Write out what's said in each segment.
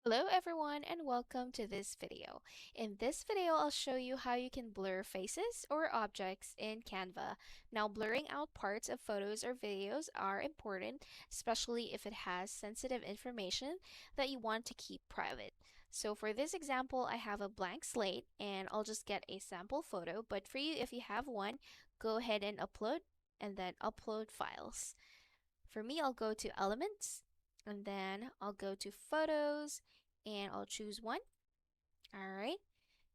Hello everyone and welcome to this video. In this video, I'll show you how you can blur faces or objects in Canva. Now, blurring out parts of photos or videos are important, especially if it has sensitive information that you want to keep private. So for this example, I have a blank slate and I'll just get a sample photo, but for you, if you have one, go ahead and upload and then upload files. For me, I'll go to Elements and then I'll go to Photos and I'll choose one. All right.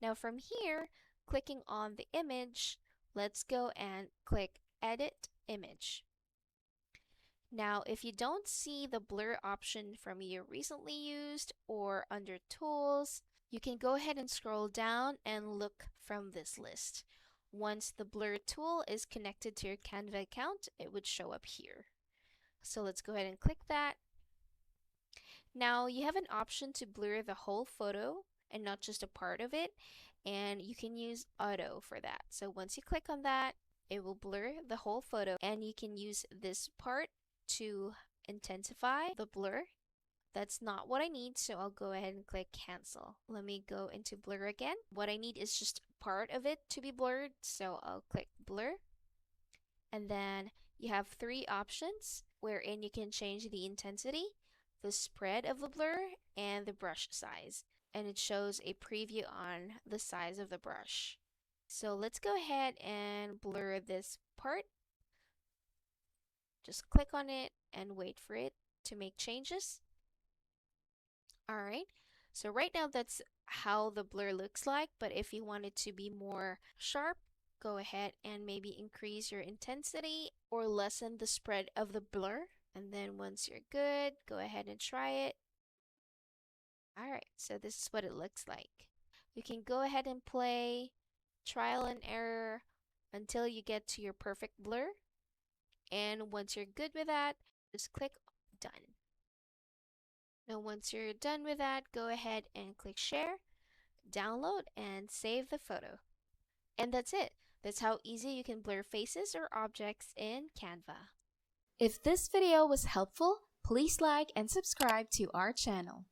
Now from here, clicking on the image, let's go and click Edit Image. Now, if you don't see the blur option from your recently used or under Tools, you can go ahead and scroll down and look from this list. Once the blur tool is connected to your Canva account, it would show up here. So let's go ahead and click that. Now you have an option to blur the whole photo and not just a part of it, and you can use auto for that. So once you click on that, it will blur the whole photo, and you can use this part to intensify the blur. That's not what I need, so I'll go ahead and click cancel. Let me go into blur again. What I need is just part of it to be blurred, so I'll click blur. And then you have three options wherein you can change the intensity, the spread of the blur, and the brush size. And it shows a preview on the size of the brush. So let's go ahead and blur this part. Just click on it and wait for it to make changes. Alright, so right now that's how the blur looks like, but if you want it to be more sharp, go ahead and maybe increase your intensity or lessen the spread of the blur. And then once you're good, go ahead and try it. Alright, so this is what it looks like. You can go ahead and play trial and error until you get to your perfect blur. And once you're good with that, just click done. Now once you're done with that, go ahead and click share, download, and save the photo. And that's it. That's how easy you can blur faces or objects in Canva. If this video was helpful, please like and subscribe to our channel.